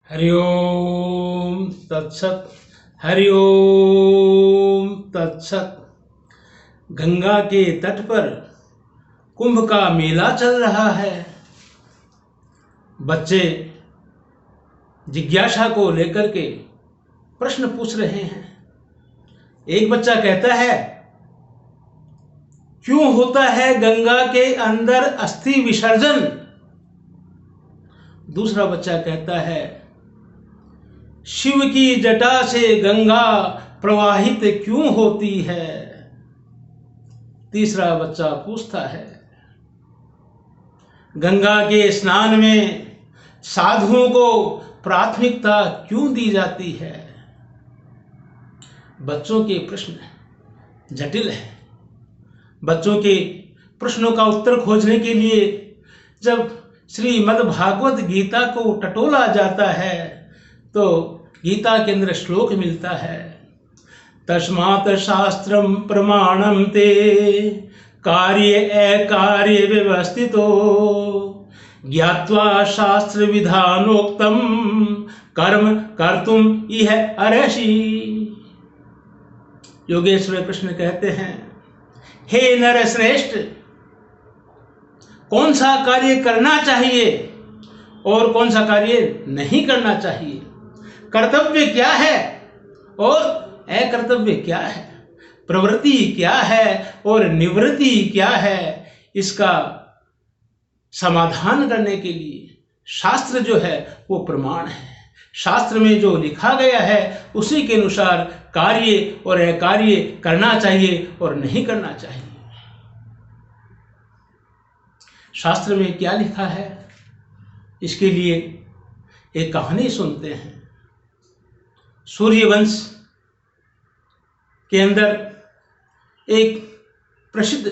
हरि ओम तत्सत। हरि ओम तत्सत। गंगा के तट पर कुंभ का मेला चल रहा है। बच्चे जिज्ञासा को लेकर के प्रश्न पूछ रहे हैं। एक बच्चा कहता है, क्यों होता है गंगा के अंदर अस्थि विसर्जन? दूसरा बच्चा कहता है, शिव की जटा से गंगा प्रवाहित क्यों होती है? तीसरा बच्चा पूछता है, गंगा के स्नान में साधुओं को प्राथमिकता क्यों दी जाती है? बच्चों के प्रश्न जटिल हैं। बच्चों के प्रश्नों का उत्तर खोजने के लिए जब श्रीमद् भागवत गीता को टटोला जाता है तो गीता के अंदर श्लोक मिलता है, तस्मात् शास्त्रम प्रमाणम ते कार्य अकार्य व्यवस्थितो ज्ञात्वा शास्त्र विधानोक्तम कर्म कर्तुम इह अर्हसि। योगेश्वर कृष्ण कहते हैं, हे नर श्रेष्ठ, कौन सा कार्य करना चाहिए और कौन सा कार्य नहीं करना चाहिए, कर्तव्य क्या है और अकर्तव्य क्या है, प्रवृत्ति क्या है और निवृत्ति क्या है, इसका समाधान करने के लिए शास्त्र जो है वो प्रमाण है। शास्त्र में जो लिखा गया है उसी के अनुसार कार्य और अकार्य करना चाहिए और नहीं करना चाहिए। शास्त्र में क्या लिखा है, इसके लिए एक कहानी सुनते हैं। सूर्यवंश के अंदर एक प्रसिद्ध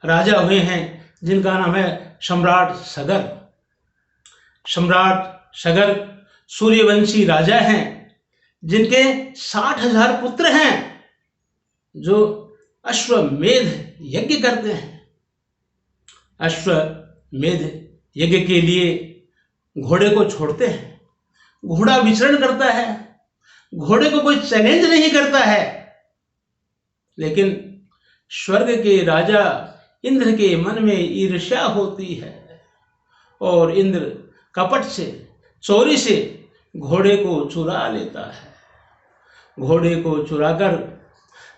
राजा हुए हैं जिनका नाम है सम्राट सगर। सम्राट सगर सूर्यवंशी राजा हैं जिनके 60,000 पुत्र हैं जो अश्वमेध यज्ञ करते हैं। अश्वमेध यज्ञ के लिए घोड़े को छोड़ते हैं, घोड़ा विचरण करता है, घोड़े को कोई चैलेंज नहीं करता है। लेकिन स्वर्ग के राजा इंद्र के मन में ईर्ष्या होती है और इंद्र कपट से, चोरी से घोड़े को चुरा लेता है। घोड़े को चुराकर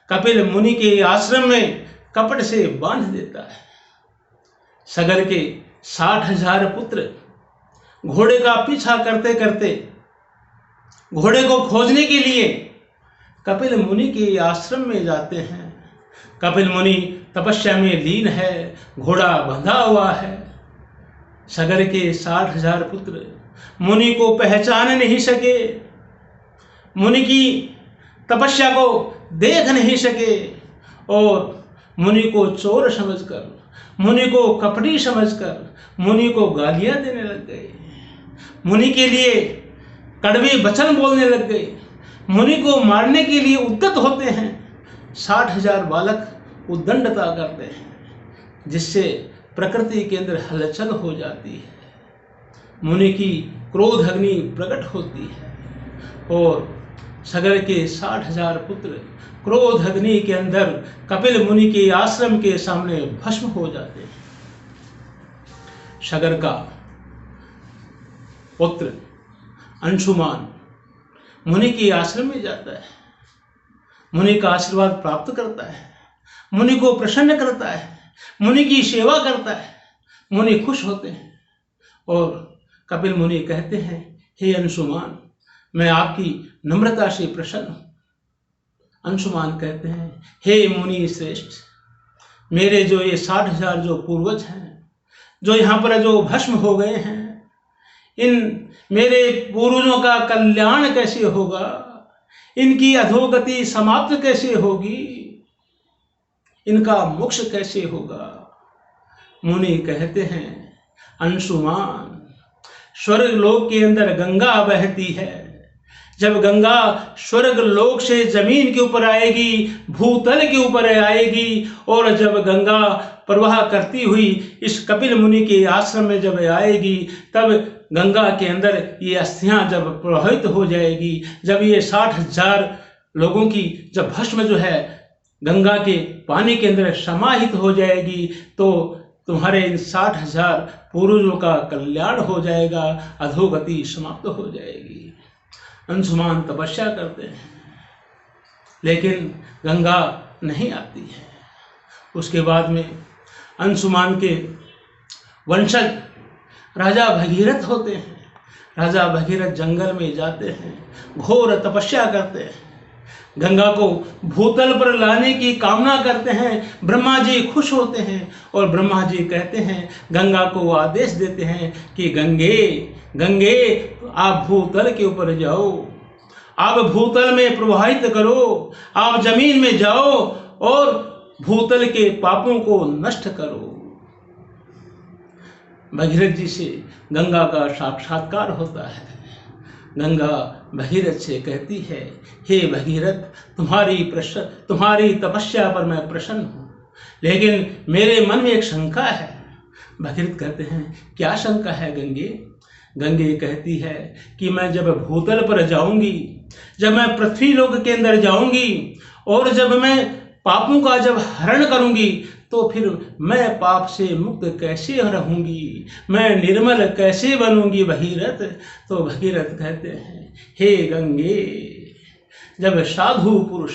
कपिल मुनि के आश्रम में कपट से बांध देता है। सगर के 60,000 पुत्र घोड़े का पीछा करते करते घोड़े को खोजने के लिए कपिल मुनि के आश्रम में जाते हैं। कपिल मुनि तपस्या में लीन है, घोड़ा बंधा हुआ है। सगर के 60,000 पुत्र मुनि को पहचान नहीं सके, मुनि की तपस्या को देख नहीं सके और मुनि को चोर समझकर, मुनि को कपटी समझकर मुनि को गालियां देने लग गए। मुनि के लिए कड़वे वचन बोलने लग गए, मुनि को मारने के लिए उद्यत होते हैं। 60,000 बालक उद्दंडता करते हैं जिससे प्रकृति के अंदर हलचल हो जाती है। मुनि की क्रोध अग्नि प्रकट होती है और सगर के 60,000 पुत्र क्रोध अग्नि के अंदर कपिल मुनि के आश्रम के सामने भस्म हो जाते हैं। सगर का पुत्र अंशुमान मुनि के आश्रम में जाता है, मुनि का आशीर्वाद प्राप्त करता है, मुनि को प्रसन्न करता है, मुनि की सेवा करता है। मुनि खुश होते हैं और कपिल मुनि कहते हैं, हे अंशुमान, मैं आपकी नम्रता से प्रसन्न हूँ। अंशुमान कहते हैं, हे मुनि श्रेष्ठ, मेरे जो ये 60,000 जो पूर्वज हैं, जो यहाँ पर जो भस्म हो गए हैं, इन मेरे पूर्वजों का कल्याण कैसे होगा, इनकी अधोगति समाप्त कैसे होगी, इनका मोक्ष कैसे होगा? मुनि कहते हैं, अंशुमान, स्वर्ग लोक के अंदर गंगा बहती है। जब गंगा स्वर्ग लोक से जमीन के ऊपर आएगी, भूतल के ऊपर आएगी, और जब गंगा प्रवाह करती हुई इस कपिल मुनि के आश्रम में जब आएगी, तब गंगा के अंदर ये अस्थियां जब प्रवाहित हो जाएगी, जब ये 60,000 लोगों की जब भस्म जो है गंगा के पानी के अंदर समाहित हो जाएगी, तो तुम्हारे इन 60,000 पूर्वजों का कल्याण हो जाएगा, अधोगति समाप्त हो जाएगी। अंशुमान तपस्या करते हैं, लेकिन गंगा नहीं आती है। उसके बाद में अंशुमान के वंशज राजा भगीरथ होते हैं। राजा भगीरथ जंगल में जाते हैं, घोर तपस्या करते हैं, गंगा को भूतल पर लाने की कामना करते हैं। ब्रह्मा जी खुश होते हैं और ब्रह्मा जी कहते हैं, गंगा को आदेश देते हैं कि गंगे गंगे आप भूतल के ऊपर जाओ, आप भूतल में प्रवाहित करो, आप जमीन में जाओ और भूतल के पापों को नष्ट करो। भगीरथ जी से गंगा का साक्षात्कार होता है। गंगा भगीरथ से कहती है, हे भगीरथ, तुम्हारी तपस्या पर मैं प्रसन्न हूँ, लेकिन मेरे मन में एक शंका है। भगीरथ कहते हैं, क्या शंका है गंगे? गंगे कहती है कि मैं जब भूतल पर जाऊंगी, जब मैं पृथ्वी लोक के अंदर जाऊंगी और जब मैं पापों का जब हरण करूंगी, तो फिर मैं पाप से मुक्त कैसे रहूंगी, मैं निर्मल कैसे बनूंगी भगीरथ? तो भगीरथ कहते हैं, हे गंगे, जब साधु पुरुष,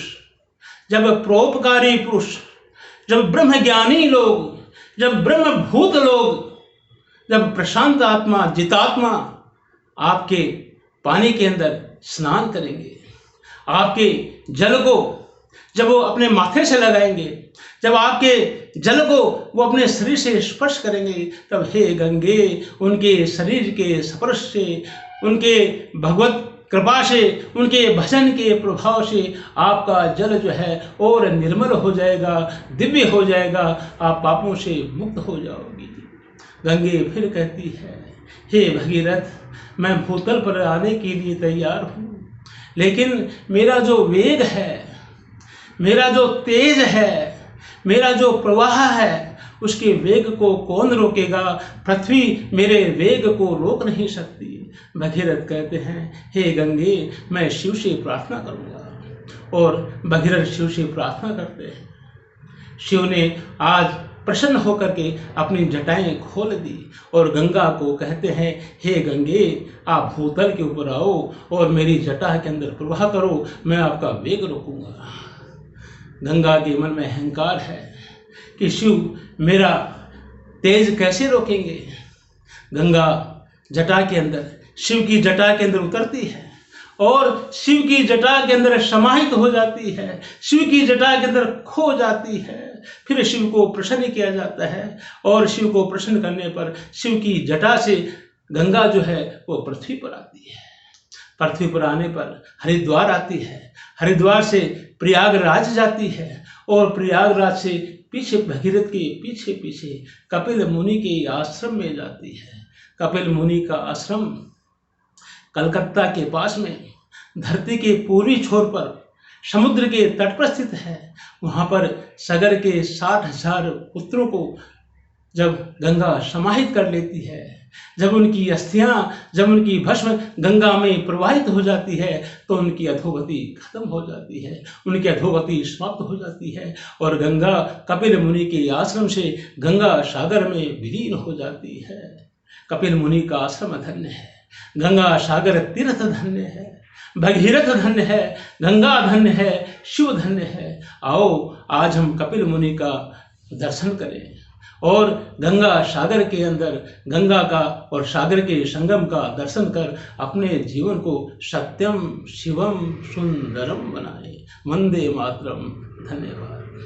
जब परोपकारी पुरुष, जब ब्रह्मज्ञानी लोग, जब ब्रह्मभूत लोग, जब प्रशांत आत्मा जितात्मा आपके पानी के अंदर स्नान करेंगे, आपके जल को जब वो अपने माथे से लगाएंगे, जब आपके जल को वो अपने शरीर से स्पर्श करेंगे, तब हे गंगे, उनके शरीर के स्पर्श से, उनके भगवत कृपा से, उनके भजन के प्रभाव से आपका जल जो है और निर्मल हो जाएगा, दिव्य हो जाएगा, आप पापों से मुक्त हो जाओगी। गंगे फिर कहती है, हे भगीरथ, मैं भूतल पर आने के लिए तैयार हूँ, लेकिन मेरा जो वेग है, मेरा जो तेज है, मेरा जो प्रवाह है, उसके वेग को कौन रोकेगा? पृथ्वी मेरे वेग को रोक नहीं सकती। भगीरथ कहते हैं, हे गंगे, मैं शिव से प्रार्थना करूँगा। और भगीरथ शिव से प्रार्थना करते हैं। शिव ने आज प्रसन्न होकर के अपनी जटाएं खोल दी और गंगा को कहते हैं, हे गंगे, आप भूतल के ऊपर आओ और मेरी जटा के अंदर प्रवाह करो, मैं आपका वेग रोकूंगा। गंगा के मन में अहंकार है कि शिव मेरा तेज कैसे रोकेंगे। गंगा जटा के अंदर, शिव की जटा के अंदर उतरती है और शिव की जटा के अंदर समाहित हो जाती है, शिव की जटा के अंदर खो जाती है। फिर शिव को प्रसन्न किया जाता है और शिव को प्रसन्न करने पर शिव की जटा से गंगा जो है वो पृथ्वी पर आती है। पृथ्वी पर आने पर हरिद्वार आती है, हरिद्वार से प्रयागराज जाती है और प्रयागराज से पीछे भगीरथ के पीछे पीछे कपिल मुनि के आश्रम में जाती है। कपिल मुनि का आश्रम कलकत्ता के पास में धरती के पूर्वी छोर पर समुद्र के तट पर स्थित है। वहाँ पर सगर के 60,000 पुत्रों को जब गंगा समाहित कर लेती है, जब उनकी अस्थियां, जब उनकी भस्म गंगा में प्रवाहित हो जाती है, तो उनकी अधोगति खत्म हो जाती है, उनकी अधोगति समाप्त हो जाती है और गंगा कपिल मुनि के आश्रम से गंगा सागर में विलीन हो जाती है। कपिल मुनि का आश्रम धन्य है, गंगा सागर तीर्थ धन्य है, भगीरथ धन्य है, गंगा धन्य है, शिव धन्य है। आओ आज हम कपिल मुनि का दर्शन करें और गंगा सागर के अंदर गंगा का और सागर के संगम का दर्शन कर अपने जीवन को सत्यम शिवम सुंदरम बनाए। वंदे मातरम। धन्यवाद।